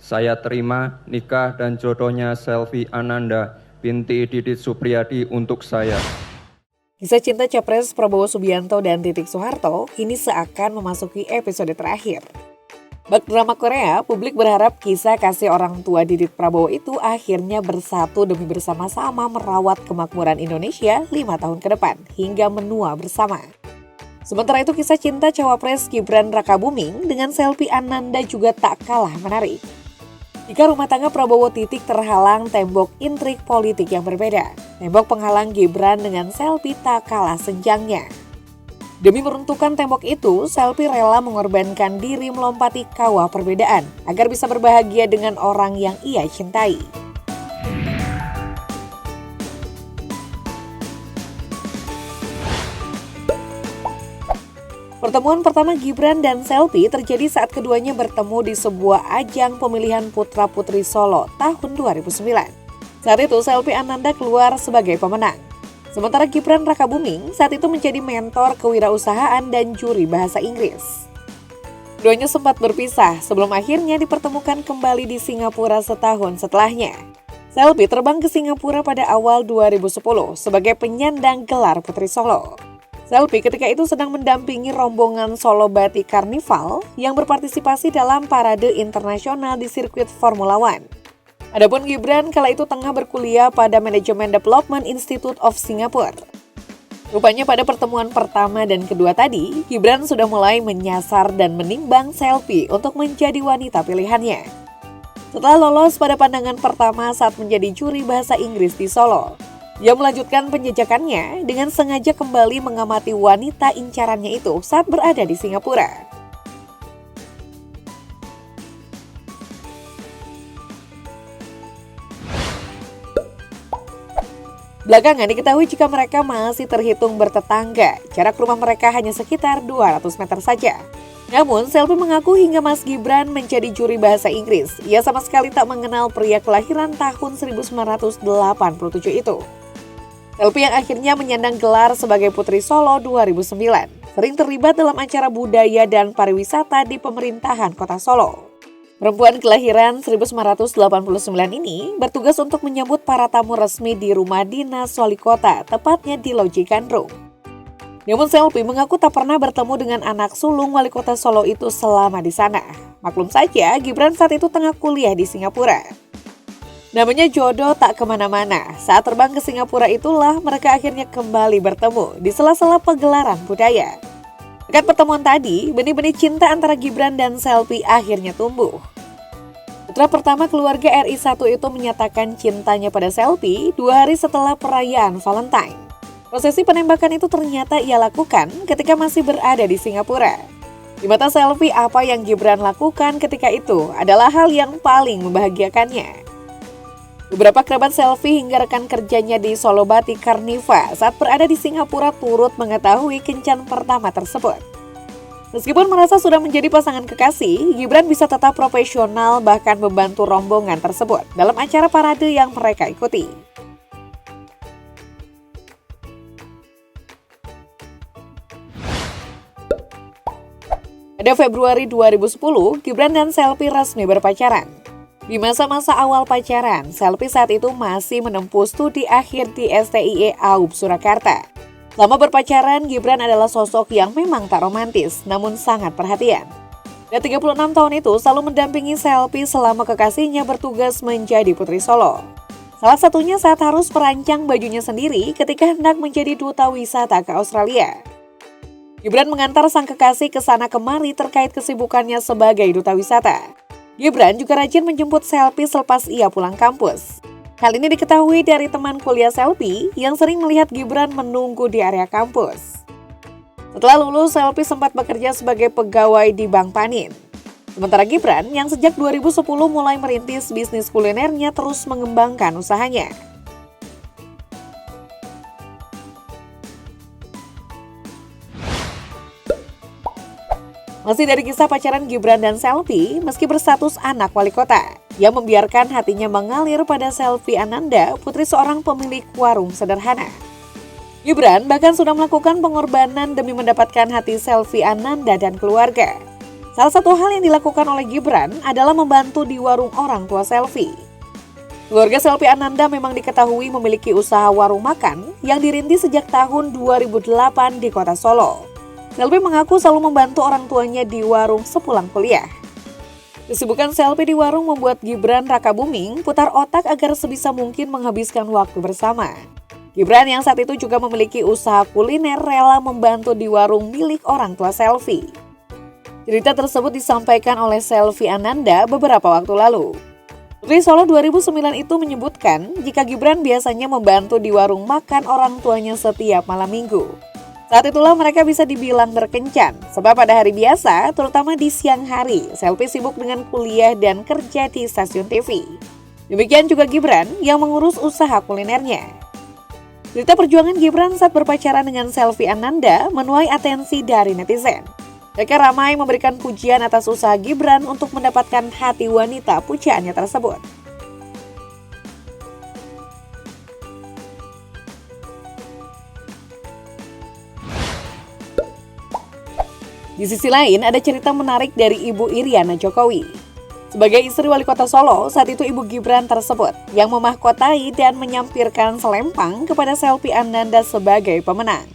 saya terima nikah dan jodohnya Selvi Ananda binti Didit Supriyadi untuk saya. Kisah cinta Capres Prabowo Subianto dan Titik Soeharto kini seakan memasuki episode terakhir. Bak drama Korea, publik berharap kisah kasih orang tua Didit Prabowo itu akhirnya bersatu demi bersama-sama merawat kemakmuran Indonesia 5 tahun ke depan hingga menua bersama. Sementara itu kisah cinta Cawapres Gibran Rakabuming dengan Selvi Ananda juga tak kalah menarik. Jika rumah tangga Prabowo Titik terhalang tembok intrik politik yang berbeda, tembok penghalang Gibran dengan Selvi tak kalah senjangnya. Demi meruntuhkan tembok itu, Selvi rela mengorbankan diri melompati kawah perbedaan agar bisa berbahagia dengan orang yang ia cintai. Pertemuan pertama Gibran dan Selvi terjadi saat keduanya bertemu di sebuah ajang pemilihan putra-putri Solo tahun 2009. Saat itu Selvi Ananda keluar sebagai pemenang. Sementara Gibran Rakabuming saat itu menjadi mentor kewirausahaan dan juri bahasa Inggris. Keduanya sempat berpisah sebelum akhirnya dipertemukan kembali di Singapura setahun setelahnya. Selvi terbang ke Singapura pada awal 2010 sebagai penyandang gelar Putri Solo. Selvi ketika itu sedang mendampingi rombongan Solo Batik Carnival yang berpartisipasi dalam parade internasional di sirkuit Formula One. Adapun Gibran kala itu tengah berkuliah pada Management Development Institute of Singapore. Rupanya pada pertemuan pertama dan kedua tadi, Gibran sudah mulai menyasar dan menimbang Selvi untuk menjadi wanita pilihannya. Setelah lolos pada pandangan pertama saat menjadi juri bahasa Inggris di Solo, ia melanjutkan penjajakannya dengan sengaja kembali mengamati wanita incarannya itu saat berada di Singapura. Belakangan diketahui jika mereka masih terhitung bertetangga, jarak rumah mereka hanya sekitar 200 meter saja. Namun, Selvi mengaku hingga Mas Gibran menjadi juri bahasa Inggris, ia sama sekali tak mengenal pria kelahiran tahun 1987 itu. Selvi yang akhirnya menyandang gelar sebagai Putri Solo 2009, sering terlibat dalam acara budaya dan pariwisata di pemerintahan kota Solo. Perempuan kelahiran 1989 ini bertugas untuk menyambut para tamu resmi di rumah dinas wali kota, tepatnya di Loji Gandrung. Namun Selvi mengaku tak pernah bertemu dengan anak sulung wali kota Solo itu selama di sana. Maklum saja, Gibran saat itu tengah kuliah di Singapura. Namanya jodoh tak kemana-mana. Saat terbang ke Singapura itulah mereka akhirnya kembali bertemu di sela-sela pegelaran budaya. Dekat pertemuan tadi, benih-benih cinta antara Gibran dan Selvi akhirnya tumbuh. Putra pertama keluarga RI1 itu menyatakan cintanya pada Selvi 2 hari setelah perayaan Valentine. Prosesi penembakan itu ternyata ia lakukan ketika masih berada di Singapura. Di mata Selvi, apa yang Gibran lakukan ketika itu adalah hal yang paling membahagiakannya. Beberapa kerabat Selvi hingga rekan kerjanya di Solo Batik Carnival saat berada di Singapura turut mengetahui kencan pertama tersebut. Meskipun merasa sudah menjadi pasangan kekasih, Gibran bisa tetap profesional bahkan membantu rombongan tersebut dalam acara parade yang mereka ikuti. Pada Februari 2010, Gibran dan Selvi resmi berpacaran. Di masa-masa awal pacaran, Selvi saat itu masih menempuh studi akhir di STIE AUB Surakarta. Selama berpacaran, Gibran adalah sosok yang memang tak romantis, namun sangat perhatian. Dan 36 tahun itu selalu mendampingi Selvi selama kekasihnya bertugas menjadi Putri Solo. Salah satunya saat harus merancang bajunya sendiri ketika hendak menjadi duta wisata ke Australia. Gibran mengantar sang kekasih ke sana kemari terkait kesibukannya sebagai duta wisata. Gibran juga rajin menjemput Selvi selepas ia pulang kampus. Hal ini diketahui dari teman kuliah Selvi yang sering melihat Gibran menunggu di area kampus. Setelah lulus, Selvi sempat bekerja sebagai pegawai di Bank Panin. Sementara Gibran yang sejak 2010 mulai merintis bisnis kulinernya terus mengembangkan usahanya. Masih dari kisah pacaran Gibran dan Selvi, meski berstatus anak wali kota, ia membiarkan hatinya mengalir pada Selvi Ananda, putri seorang pemilik warung sederhana. Gibran bahkan sudah melakukan pengorbanan demi mendapatkan hati Selvi Ananda dan keluarga. Salah satu hal yang dilakukan oleh Gibran adalah membantu di warung orang tua Selvi. Keluarga Selvi Ananda memang diketahui memiliki usaha warung makan yang dirintis sejak tahun 2008 di kota Solo. Selvi mengaku selalu membantu orang tuanya di warung sepulang kuliah. Kesibukan Selvi di warung membuat Gibran Rakabuming putar otak agar sebisa mungkin menghabiskan waktu bersama. Gibran yang saat itu juga memiliki usaha kuliner rela membantu di warung milik orang tua Selvi. Cerita tersebut disampaikan oleh Selvi Ananda beberapa waktu lalu. Putri Solo 2009 itu menyebutkan jika Gibran biasanya membantu di warung makan orang tuanya setiap malam minggu. Saat itulah mereka bisa dibilang berkencan, sebab pada hari biasa, terutama di siang hari, Selvi sibuk dengan kuliah dan kerja di stasiun TV. Demikian juga Gibran yang mengurus usaha kulinernya. Cerita perjuangan Gibran saat berpacaran dengan Selvi Ananda menuai atensi dari netizen. Mereka ramai memberikan pujian atas usaha Gibran untuk mendapatkan hati wanita pujaannya tersebut. Di sisi lain, ada cerita menarik dari Ibu Iriana Jokowi. Sebagai istri wali kota Solo, saat itu Ibu Gibran tersebut yang memahkotai dan menyampirkan selempang kepada Selvi Ananda sebagai pemenang.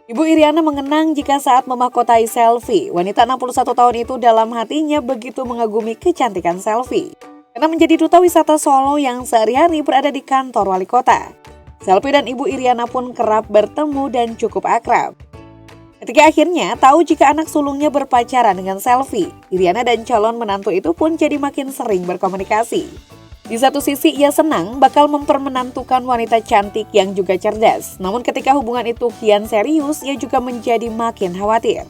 Ibu Iriana mengenang jika saat memahkotai Selvi, wanita 61 tahun itu dalam hatinya begitu mengagumi kecantikan Selvi. Karena menjadi duta wisata Solo yang sehari-hari berada di kantor wali kota. Selvi dan Ibu Iriana pun kerap bertemu dan cukup akrab. Ketika akhirnya tahu jika anak sulungnya berpacaran dengan Selvi, Iriana dan calon menantu itu pun jadi makin sering berkomunikasi. Di satu sisi ia senang bakal mempermenantukan wanita cantik yang juga cerdas. Namun ketika hubungan itu kian serius, ia juga menjadi makin khawatir.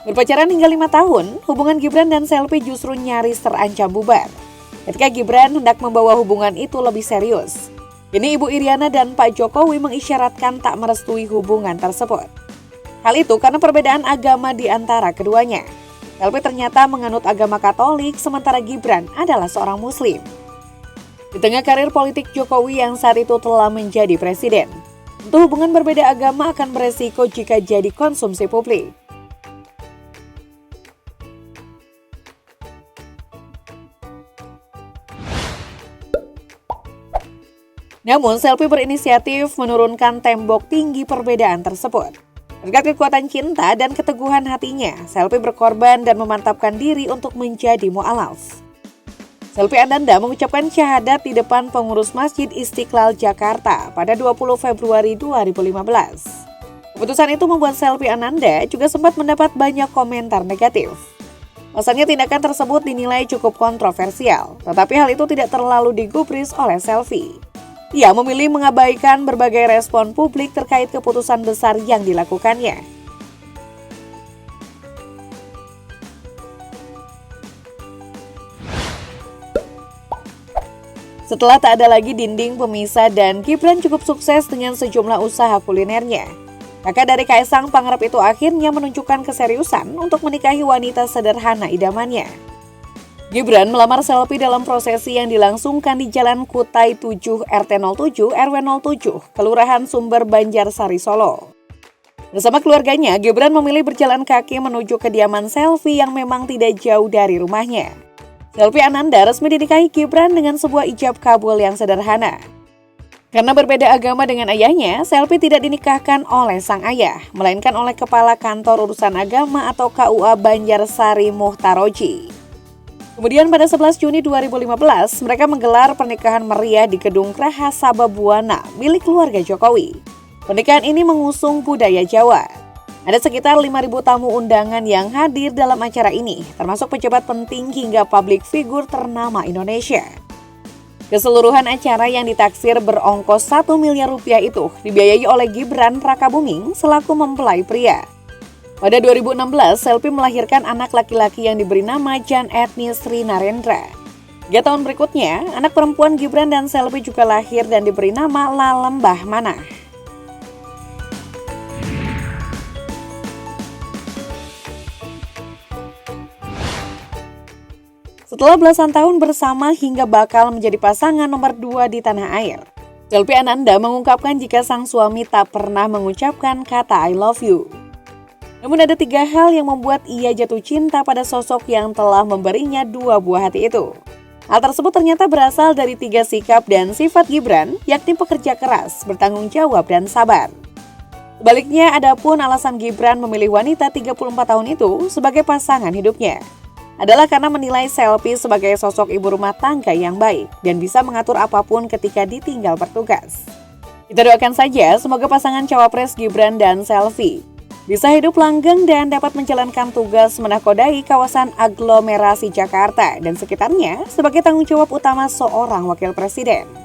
Berpacaran hingga 5 tahun, hubungan Gibran dan Selvi justru nyaris terancam bubar. Ketika Gibran hendak membawa hubungan itu lebih serius. Kini Ibu Iriana dan Pak Jokowi mengisyaratkan tak merestui hubungan tersebut. Hal itu karena perbedaan agama di antara keduanya. Selvi ternyata menganut agama Katolik, sementara Gibran adalah seorang Muslim. Di tengah karir politik Jokowi yang saat itu telah menjadi presiden, tentu hubungan berbeda agama akan beresiko jika jadi konsumsi publik. Namun, Selvi berinisiatif menurunkan tembok tinggi perbedaan tersebut. Berkat kekuatan cinta dan keteguhan hatinya, Selvi berkorban dan memantapkan diri untuk menjadi mu'alaf. Selvi Ananda mengucapkan syahadat di depan pengurus Masjid Istiqlal Jakarta pada 20 Februari 2015. Keputusan itu membuat Selvi Ananda juga sempat mendapat banyak komentar negatif. Pasalnya tindakan tersebut dinilai cukup kontroversial, tetapi hal itu tidak terlalu digubris oleh Selvi. Ia memilih mengabaikan berbagai respon publik terkait keputusan besar yang dilakukannya. Setelah tak ada lagi dinding pemisah dan Gibran cukup sukses dengan sejumlah usaha kulinernya, kakak dari Kaisang Pangarep itu akhirnya menunjukkan keseriusan untuk menikahi wanita sederhana idamannya. Gibran melamar Selvi dalam prosesi yang dilangsungkan di Jalan Kutai 7 RT 07 RW 07, Kelurahan Sumber Banjarsari, Solo. Bersama keluarganya, Gibran memilih berjalan kaki menuju kediaman Selvi yang memang tidak jauh dari rumahnya. Selvi Ananda resmi dinikahi Gibran dengan sebuah ijab kabul yang sederhana. Karena berbeda agama dengan ayahnya, Selvi tidak dinikahkan oleh sang ayah, melainkan oleh Kepala Kantor Urusan Agama atau KUA Banjarsari Muhtaroji. Kemudian pada 11 Juni 2015, mereka menggelar pernikahan meriah di Gedung Graha Sababwana milik keluarga Jokowi. Pernikahan ini mengusung budaya Jawa. Ada sekitar 5.000 tamu undangan yang hadir dalam acara ini, termasuk pejabat penting hingga publik figur ternama Indonesia. Keseluruhan acara yang ditaksir berongkos 1 miliar rupiah itu dibiayai oleh Gibran Rakabuming selaku mempelai pria. Pada 2016, Selvi melahirkan anak laki-laki yang diberi nama Jan Etnis Sri Narendra. 3 tahun berikutnya, anak perempuan Gibran dan Selvi juga lahir dan diberi nama Lalembah Manah. Setelah belasan tahun bersama hingga bakal menjadi pasangan nomor 2 di tanah air, Selvi Ananda mengungkapkan jika sang suami tak pernah mengucapkan kata I love you. Namun ada 3 hal yang membuat ia jatuh cinta pada sosok yang telah memberinya 2 buah hati itu. Hal tersebut ternyata berasal dari 3 sikap dan sifat Gibran, yakni pekerja keras, bertanggung jawab, dan sabar. Sebaliknya, adapun alasan Gibran memilih wanita 34 tahun itu sebagai pasangan hidupnya adalah karena menilai Selvi sebagai sosok ibu rumah tangga yang baik dan bisa mengatur apapun ketika ditinggal bertugas. Kita doakan saja semoga pasangan cawapres Gibran dan Selvi bisa hidup langgeng dan dapat menjalankan tugas menakodai kawasan aglomerasi Jakarta dan sekitarnya sebagai tanggung jawab utama seorang wakil presiden.